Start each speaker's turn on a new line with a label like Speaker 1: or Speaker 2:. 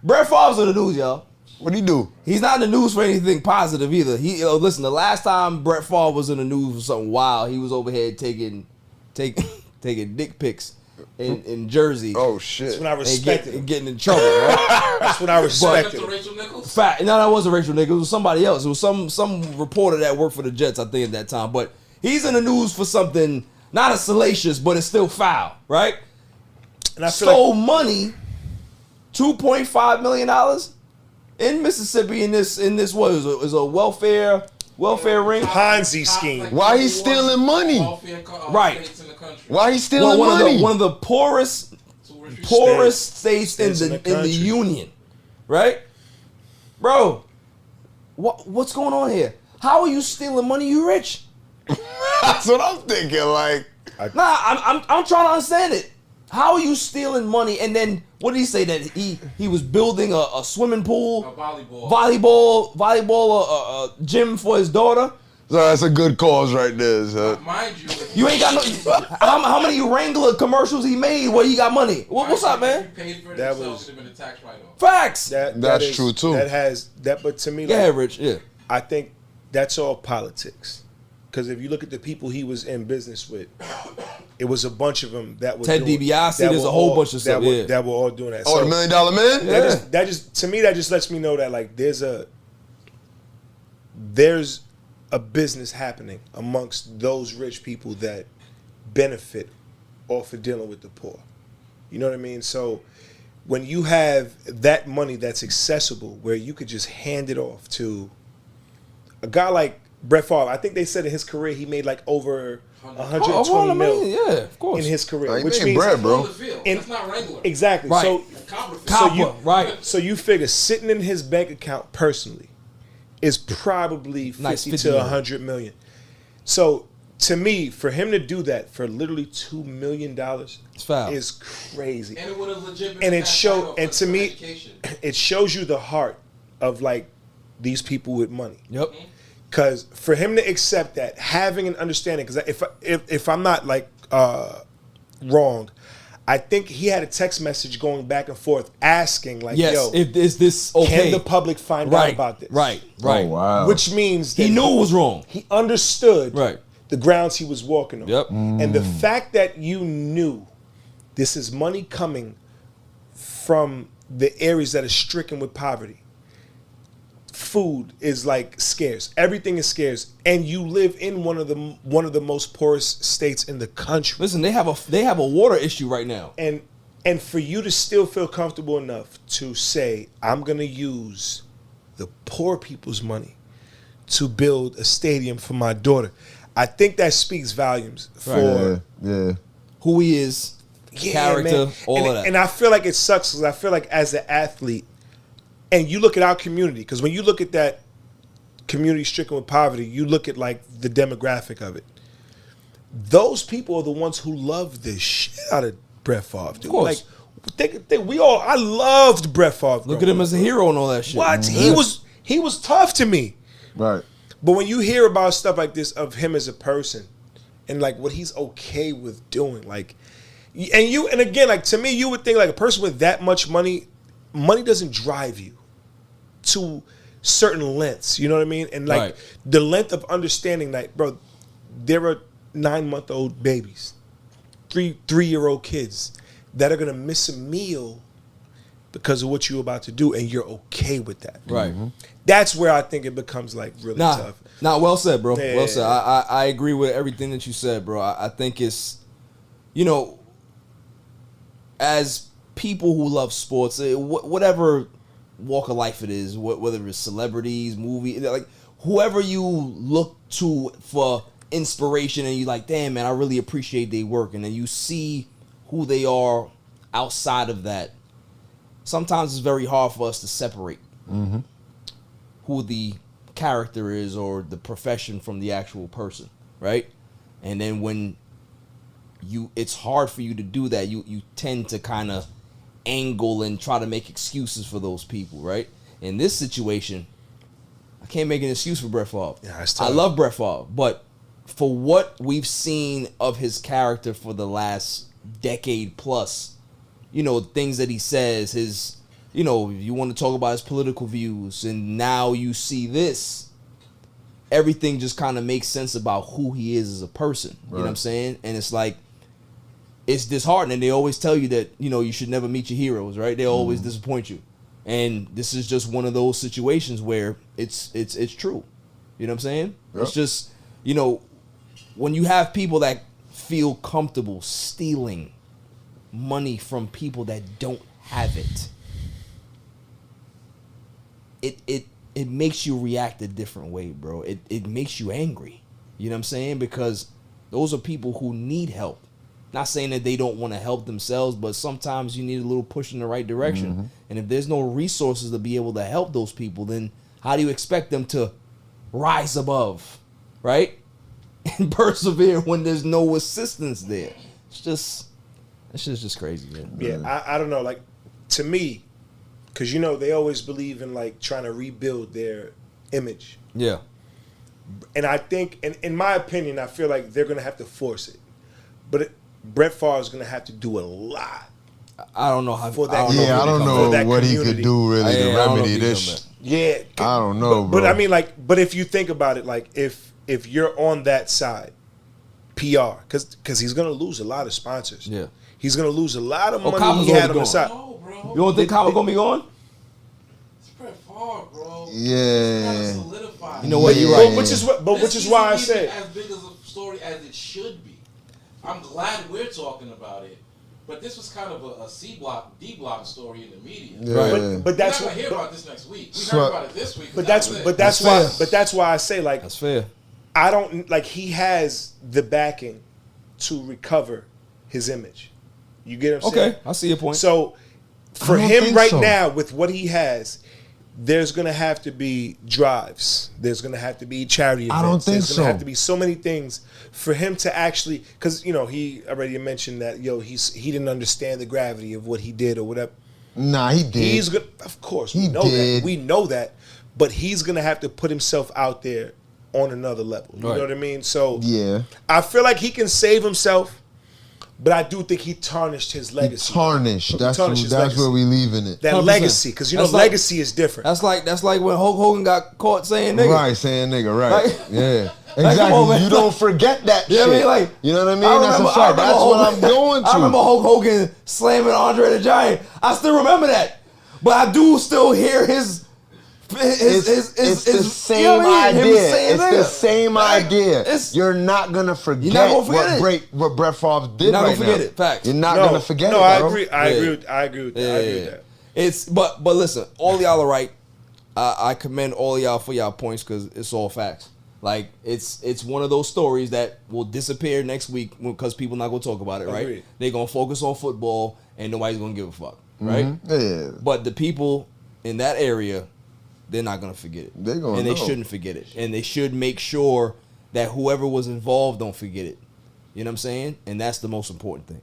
Speaker 1: Brett Favre's in the news, y'all.
Speaker 2: What'd he do?
Speaker 1: He's not in the news for anything positive either. Listen, the last time Brett Favre was in the news for something wild, he was over here taking dick pics in Jersey.
Speaker 2: Oh shit!
Speaker 3: That's when I respected him.
Speaker 1: Getting in trouble. Right?
Speaker 3: That's when I respected him.
Speaker 4: Rachel Nichols?
Speaker 1: Fact, no, that wasn't Rachel Nichols. It was somebody else. It was some reporter that worked for the Jets, I think, at that time. But he's in the news for something not as salacious, but it's still foul, right?
Speaker 3: And I feel
Speaker 1: Stole money, $2.5 million in Mississippi in this what is a welfare ring.
Speaker 3: Ponzi scheme.
Speaker 2: Why he stealing money?
Speaker 1: Right.
Speaker 2: Why he stealing
Speaker 1: One
Speaker 2: money?
Speaker 1: of the poorest states in the union, right? Bro, what's going on here? How are you stealing money? You rich?
Speaker 2: That's what I'm thinking. Like,
Speaker 1: I'm trying to understand it. How are you stealing money? And then what did he say that he was building a swimming pool, volleyball gym for his daughter?
Speaker 2: so that's a good cause right there. So.
Speaker 4: Mind you,
Speaker 1: You ain't got no. How many Wrangler commercials he made where he got money? What's up, man?
Speaker 4: Paid for it
Speaker 3: That
Speaker 4: himself,
Speaker 3: was-
Speaker 4: should have been a tax write-off.
Speaker 1: Facts.
Speaker 2: That's true, too.
Speaker 3: That has that, but to me,
Speaker 1: Yeah,
Speaker 3: like,
Speaker 1: Rich. Yeah.
Speaker 3: I think that's all politics. Because if you look at the people he was in business with, it was a bunch of them that were
Speaker 1: Ted
Speaker 3: doing,
Speaker 1: DiBiase,
Speaker 3: that
Speaker 1: there's
Speaker 3: were
Speaker 1: a whole
Speaker 3: all-
Speaker 1: bunch of stuff,
Speaker 3: that were,
Speaker 1: yeah.
Speaker 3: that were all doing that.
Speaker 2: Oh, the $1 Million Man.
Speaker 1: Yeah.
Speaker 3: That just to me, that just lets me know that like there's a business happening amongst those rich people that benefit off of dealing with the poor. You know what I mean? So when you have that money that's accessible, where you could just hand it off to a guy like Brett Favre, I think they said in his career he made like over 120 million
Speaker 1: Yeah, of course.
Speaker 3: in his career,
Speaker 2: Oh, he
Speaker 3: which
Speaker 2: made
Speaker 3: means
Speaker 2: bread, bro.
Speaker 4: That's not regular.
Speaker 3: exactly.
Speaker 1: Right.
Speaker 3: So
Speaker 1: Copper, right.
Speaker 3: so you figure sitting in his bank account personally is probably 50
Speaker 1: Nice, 50
Speaker 3: to
Speaker 1: million.
Speaker 3: 100 million. So to me, for him to do that for literally $2 million
Speaker 1: foul.
Speaker 3: is crazy.
Speaker 4: And it would have legit been
Speaker 3: And
Speaker 4: a
Speaker 3: it
Speaker 4: tax
Speaker 3: show
Speaker 4: write-off
Speaker 3: and
Speaker 4: for
Speaker 3: to me,
Speaker 4: education.
Speaker 3: it shows you the heart of like these people with money.
Speaker 1: Yep.
Speaker 3: Because for him to accept that, having an understanding, because if I'm not like wrong, I think he had a text message going back and forth asking like,
Speaker 1: Yes.
Speaker 3: "Yo,
Speaker 1: Is this okay?
Speaker 3: can the public find out about this?"
Speaker 1: Right.
Speaker 2: Oh wow.
Speaker 3: Which means that
Speaker 1: He knew it was wrong.
Speaker 3: he understood
Speaker 1: Right.
Speaker 3: the grounds he was walking on.
Speaker 1: Yep.
Speaker 3: And the fact that you knew this is money coming from the areas that are stricken with poverty. Food is like scarce. Everything is scarce, and you live in one of the most poorest states in the country.
Speaker 1: Listen, they have a water issue right now.
Speaker 3: And for you to still feel comfortable enough to say, I'm gonna use the poor people's money to build a stadium for my daughter, I think that speaks volumes for
Speaker 2: yeah.
Speaker 1: Who he is, character,
Speaker 3: man.
Speaker 1: all
Speaker 3: and,
Speaker 1: of that.
Speaker 3: And I feel like it sucks because I feel like as an athlete, and you look at our community, because when you look at that community stricken with poverty, you look at like the demographic of it. Those people are the ones who love this shit out of Brett Favre, dude.
Speaker 1: Of course.
Speaker 3: Like I loved Brett Favre.
Speaker 1: Look at him as a hero and all that shit.
Speaker 3: What? He was tough to me.
Speaker 2: Right.
Speaker 3: But when you hear about stuff like this of him as a person and like what he's okay with doing, like, and again, like to me, you would think like a person with that much money doesn't drive you to certain lengths. You know what I mean? And like
Speaker 1: Right.
Speaker 3: the length of understanding, like, bro, there are 9-month-old babies, 3-year-old kids that are gonna miss a meal because of what you're about to do, and you're okay with that.
Speaker 1: Right.
Speaker 3: That's where I think it becomes like really tough.
Speaker 1: Nah, well said, bro.
Speaker 3: Yeah.
Speaker 1: Well said. I agree with everything that you said, bro. I think it's, as people who love sports, whatever walk of life it is, whether it's celebrities, movie, like whoever you look to for inspiration, and you like, damn man, I really appreciate their work, and then you see who they are outside of that. Sometimes it's very hard for us to separate who the character is or the profession from the actual person, right? And then when it's hard for you to do that, you tend to kind of angle and try to make excuses for those people, right? In this situation, I can't make an excuse for Brett Favre.
Speaker 3: Yeah, it's tough.
Speaker 1: I love Brett Favre, but for what we've seen of his character for the last decade plus, things that he says, you know, you want to talk about his political views, and now you see this, everything just kind of makes sense about who he is as a person. You know what I'm saying? And it's like, it's disheartening. They always tell you that, you know, you should never meet your heroes, right? They always disappoint you. And this is just one of those situations where it's true. You know what I'm saying? Yep. It's just, you know, when you have people that feel comfortable stealing money from people that don't have it, it makes you react a different way, bro. It makes you angry. You know what I'm saying? Because those are people who need help. Not saying that they don't want to help themselves, but sometimes you need a little push in the right direction. Mm-hmm. And if there's no resources to be able to help those people, then how do you expect them to rise above, right? And persevere when there's no assistance there? It's just crazy, man.
Speaker 3: Yeah, I don't know. Like, to me, because, you know, they always believe in, like, trying to rebuild their image.
Speaker 1: Yeah. And
Speaker 3: I think, in my opinion, I feel like they're going to have to force it. But Brett Favre is going to have to do a lot.
Speaker 1: I don't know how.
Speaker 3: For that,
Speaker 2: I don't know what he could do really to remedy this.
Speaker 3: Yeah,
Speaker 2: I don't know, bro.
Speaker 3: But I mean, like, but if you think about it, like, if you're on that side, PR, because he's going to lose a lot of sponsors.
Speaker 1: Yeah,
Speaker 3: he's going to lose a lot of money he had on the side.
Speaker 4: No, bro.
Speaker 1: You don't think Kyle going to be gone?
Speaker 4: It's Brett Favre, bro.
Speaker 2: Yeah.
Speaker 1: You know what? You're right.
Speaker 3: Which is why I said
Speaker 4: as big as a story as it should be. I'm glad we're talking about it, but this was kind of a C block, D block story in the media.
Speaker 2: Yeah.
Speaker 3: But that's
Speaker 4: we're not gonna hear about this next week. We heard about it this week.
Speaker 3: But that's why I say, like,
Speaker 1: that's fair.
Speaker 3: I don't like, he has the backing to recover his image. You get what I'm saying?
Speaker 1: Okay, I see your point.
Speaker 3: So for him now, with what he has, there's going to have to be drives. There's going to have to be charity events.
Speaker 2: I don't think
Speaker 3: There's going to have to be so many things for him to actually, because, you know, he already mentioned that, he didn't understand the gravity of what he did or whatever.
Speaker 2: Nah, he did.
Speaker 3: He's good. Of course, we know that. We know that. But he's going to have to put himself out there on another level. You know what I mean? So
Speaker 2: yeah,
Speaker 3: I feel like he can save himself. But I do think he tarnished his legacy.
Speaker 2: That's where we leaving it.
Speaker 3: That 100%. Legacy, because, you know, legacy is different.
Speaker 1: That's like when Hulk Hogan got caught saying nigga.
Speaker 2: Right, saying nigga, right. Like, yeah. Exactly. You don't forget that shit.
Speaker 1: I mean, like,
Speaker 2: you know what I mean? That's a fact. That's what I'm going to.
Speaker 1: I remember Hulk Hogan slamming Andre the Giant. I still remember that. But I do still hear his
Speaker 2: it's the same idea. It's the same idea. You're not gonna forget what Brett Favre did.
Speaker 1: You're not gonna forget it. Facts.
Speaker 2: You're not gonna forget it.
Speaker 3: No, I agree. I agree with that.
Speaker 1: It's but listen, all y'all are right. I commend all y'all for y'all points because it's all facts. Like it's one of those stories that will disappear next week because people not gonna talk about it. Right? They're gonna focus on football and nobody's gonna give a fuck. Right?
Speaker 2: Yeah.
Speaker 1: But the people in that area, they're not gonna forget it.
Speaker 2: They're gonna
Speaker 1: and they shouldn't forget it. And they should make sure that whoever was involved don't forget it. You know what I'm saying? And that's the most important thing.